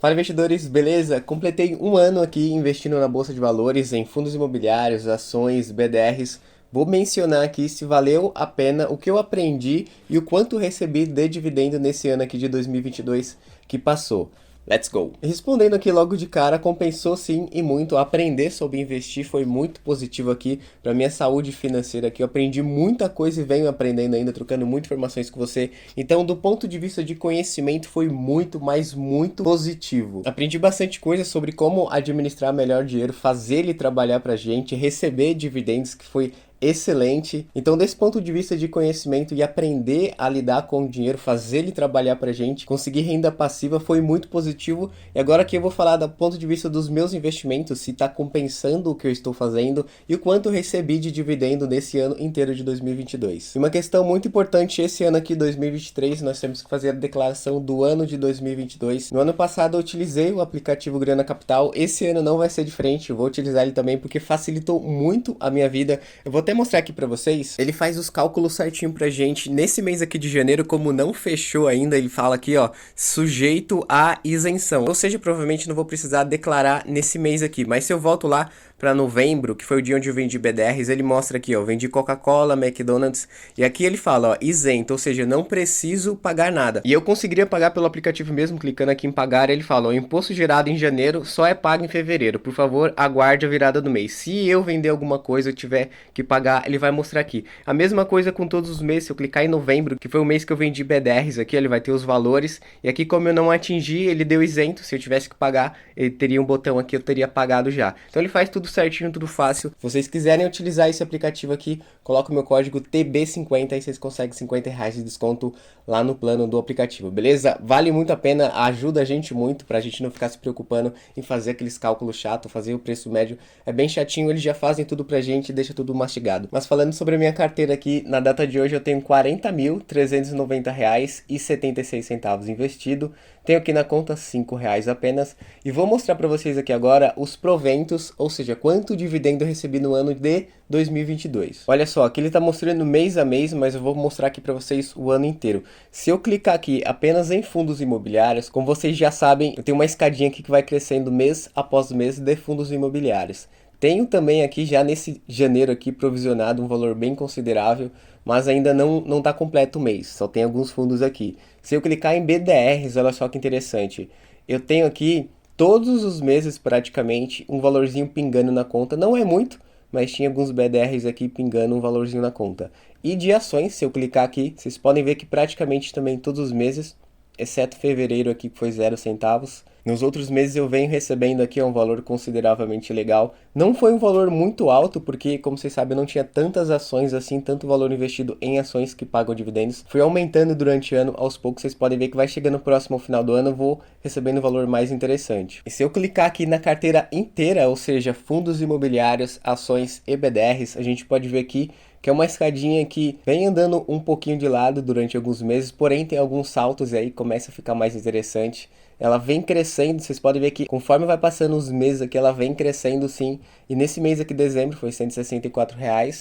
Fala investidores, beleza? Completei um ano aqui investindo na Bolsa de Valores, em fundos imobiliários, ações, BDRs. Vou mencionar aqui se valeu a pena, o que eu aprendi e o quanto recebi de dividendo nesse ano aqui de 2022 que passou. Let's go! Respondendo aqui logo de cara, compensou sim e muito. Aprender sobre investir foi muito positivo aqui para minha saúde financeira aqui. Eu aprendi muita coisa e venho aprendendo ainda, trocando muitas informações com você. Então, do ponto de vista de conhecimento, foi muito, mas muito positivo. Aprendi bastante coisa sobre como administrar melhor dinheiro, fazer ele trabalhar pra gente, receber dividendos, que foi excelente. Então, desse ponto de vista de conhecimento e aprender a lidar com o dinheiro, fazer ele trabalhar pra gente, conseguir renda passiva foi muito positivo. E agora aqui eu vou falar do ponto de vista dos meus investimentos, se está compensando o que eu estou fazendo e o quanto eu recebi de dividendo nesse ano inteiro de 2022. E uma questão muito importante esse ano aqui, 2023, nós temos que fazer a declaração do ano de 2022. No ano passado eu utilizei o aplicativo Grana Capital, esse ano não vai ser diferente, eu vou utilizar ele também porque facilitou muito a minha vida. Eu vou até mostrar aqui pra vocês, ele faz os cálculos certinho pra gente. Nesse mês aqui de janeiro, como não fechou ainda, ele fala aqui, ó, sujeito à isenção. Ou seja, provavelmente não vou precisar declarar nesse mês aqui, mas se eu volto lá para novembro, que foi o dia onde eu vendi BDRs, ele mostra aqui, ó, vendi Coca-Cola, McDonald's, e aqui ele fala, ó, isento, ou seja, não preciso pagar nada. E eu conseguiria pagar pelo aplicativo mesmo, clicando aqui em pagar, ele fala, ó, imposto gerado em janeiro só é pago em fevereiro, por favor, aguarde a virada do mês. Se eu vender alguma coisa, eu tiver que pagar, ele vai mostrar aqui. A mesma coisa com todos os meses, se eu clicar em novembro, que foi o mês que eu vendi BDRs aqui, ele vai ter os valores, e aqui como eu não atingi, ele deu isento, se eu tivesse que pagar, ele teria um botão aqui, eu teria pagado já. Então ele faz tudo certinho, tudo fácil. Se vocês quiserem utilizar esse aplicativo aqui, coloca o meu código TB50 e vocês conseguem R$ 50 de desconto lá no plano do aplicativo, beleza? Vale muito a pena, ajuda a gente muito pra gente não ficar se preocupando em fazer aqueles cálculos chatos, fazer o preço médio. É bem chatinho, eles já fazem tudo pra gente e deixa tudo mastigado. Mas falando sobre a minha carteira aqui, na data de hoje eu tenho R$ 40.390,76 investido. Tenho aqui na conta R$ 5 apenas e vou mostrar para vocês aqui agora os proventos, ou seja, quanto dividendo eu recebi no ano de 2022. Olha só, aqui ele está mostrando mês a mês, mas eu vou mostrar aqui para vocês o ano inteiro. Se eu clicar aqui apenas em fundos imobiliários, como vocês já sabem, eu tenho uma escadinha aqui que vai crescendo mês após mês de fundos imobiliários. Tenho também aqui já nesse janeiro aqui provisionado um valor bem considerável, mas ainda não está completo o mês, só tem alguns fundos aqui. Se eu clicar em BDRs, olha só que interessante, eu tenho aqui todos os meses praticamente um valorzinho pingando na conta, não é muito, mas tinha alguns BDRs aqui pingando um valorzinho na conta. E de ações, se eu clicar aqui, vocês podem ver que praticamente também todos os meses, exceto fevereiro aqui que foi 0 centavos. Nos outros meses eu venho recebendo aqui um valor consideravelmente legal. Não foi um valor muito alto, porque, como vocês sabem, eu não tinha tantas ações assim, tanto valor investido em ações que pagam dividendos. Fui aumentando durante o ano, aos poucos vocês podem ver que vai chegando próximo ao final do ano, eu vou recebendo um valor mais interessante. E se eu clicar aqui na carteira inteira, ou seja, fundos imobiliários, ações e BDRs, a gente pode ver aqui que é uma escadinha que vem andando um pouquinho de lado durante alguns meses, porém tem alguns saltos e aí começa a ficar mais interessante. Ela vem crescendo, vocês podem ver que conforme vai passando os meses aqui, ela vem crescendo sim. E nesse mês aqui, dezembro, foi R$ 164.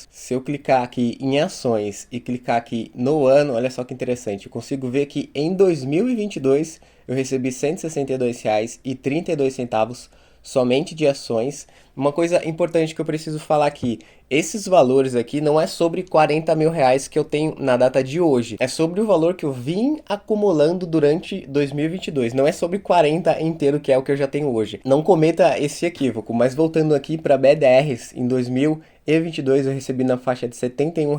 Se eu clicar aqui em ações e clicar aqui no ano, olha só que interessante. Eu consigo ver que em 2022 eu recebi R$ 162,32 somente de ações. Uma coisa importante que eu preciso falar aqui, esses valores aqui não é sobre R$ 40.000 que eu tenho na data de hoje, é sobre o valor que eu vim acumulando durante 2022, não é sobre 40 inteiro que é o que eu já tenho hoje. Não cometa esse equívoco, mas voltando aqui para BDRs, em 2022 eu recebi na faixa de R$ 71,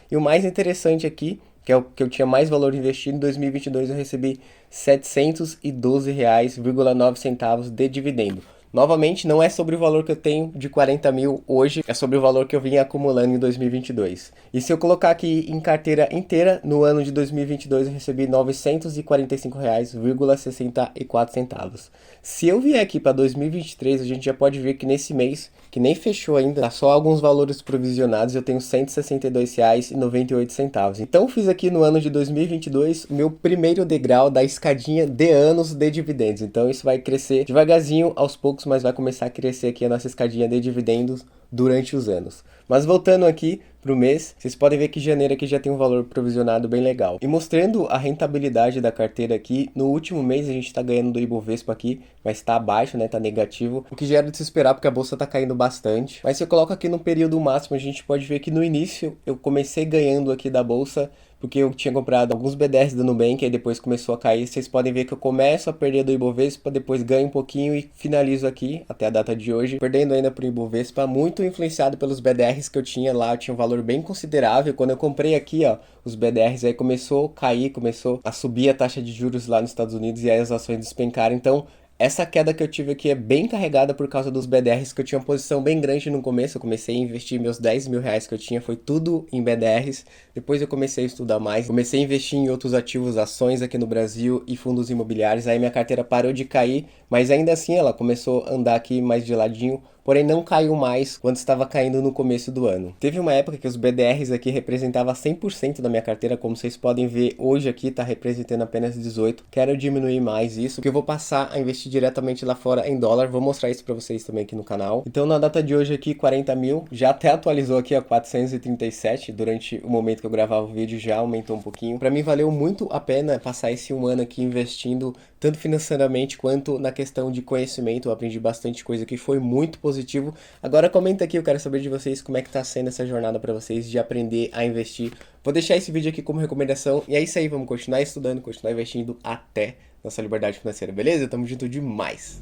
e o mais interessante aqui, que é o que eu tinha mais valor investido, em 2022 eu recebi R$ 712,09 de dividendo. Novamente, não é sobre o valor que eu tenho de 40 mil hoje, é sobre o valor que eu vim acumulando em 2022. E se eu colocar aqui em carteira inteira, no ano de 2022 eu recebi R$ 945,64. Se eu vier aqui para 2023, a gente já pode ver que nesse mês, que nem fechou ainda, tá só alguns valores provisionados, eu tenho R$ 162,98. Então eu fiz aqui no ano de 2022 o meu primeiro degrau da escadinha de anos de dividendos. Então isso vai crescer devagarzinho, aos poucos, poucos, mas vai começar a crescer aqui a nossa escadinha de dividendos durante os anos. Mas voltando aqui para o mês, vocês podem ver que janeiro aqui já tem um valor provisionado bem legal. E mostrando a rentabilidade da carteira aqui, no último mês a gente está ganhando do Ibovespa aqui, mas está abaixo, né? Está negativo, o que já era de se esperar porque a bolsa está caindo bastante. Mas se eu coloco aqui no período máximo, a gente pode ver que no início eu comecei ganhando aqui da bolsa, porque eu tinha comprado alguns BDRs da Nubank, aí depois começou a cair. Vocês podem ver que eu começo a perder do Ibovespa, depois ganho um pouquinho e finalizo aqui, até a data de hoje, perdendo ainda para o Ibovespa, muito influenciado pelos BDRs que eu tinha lá. Eu tinha um valor bem considerável. Quando eu comprei aqui, ó, os BDRs, aí começou a cair, começou a subir a taxa de juros lá nos Estados Unidos e aí as ações despencaram. Então, essa queda que eu tive aqui é bem carregada por causa dos BDRs, que eu tinha uma posição bem grande no começo. Eu comecei a investir meus 10 mil reais que eu tinha, foi tudo em BDRs. Depois eu comecei a estudar mais, comecei a investir em outros ativos, ações aqui no Brasil e fundos imobiliários. Aí minha carteira parou de cair, mas ainda assim ela começou a andar aqui mais de ladinho, porém não caiu mais quando estava caindo no começo do ano. Teve uma época que os BDRs aqui representavam 100% da minha carteira, como vocês podem ver, hoje aqui está representando apenas 18%. Quero diminuir mais isso, porque eu vou passar a investir diretamente lá fora em dólar. Vou mostrar isso para vocês também aqui no canal. Então na data de hoje aqui, 40 mil, já até atualizou aqui a 437, durante o momento que eu gravava o vídeo já aumentou um pouquinho. Para mim valeu muito a pena passar esse um ano aqui investindo, tanto financeiramente quanto na questão de conhecimento. Eu aprendi bastante coisa que foi muito positivo. Agora comenta aqui, eu quero saber de vocês como é que tá sendo essa jornada para vocês de aprender a investir. Vou deixar esse vídeo aqui como recomendação e é isso aí, vamos continuar estudando, continuar investindo até nossa liberdade financeira, beleza? Tamo junto demais!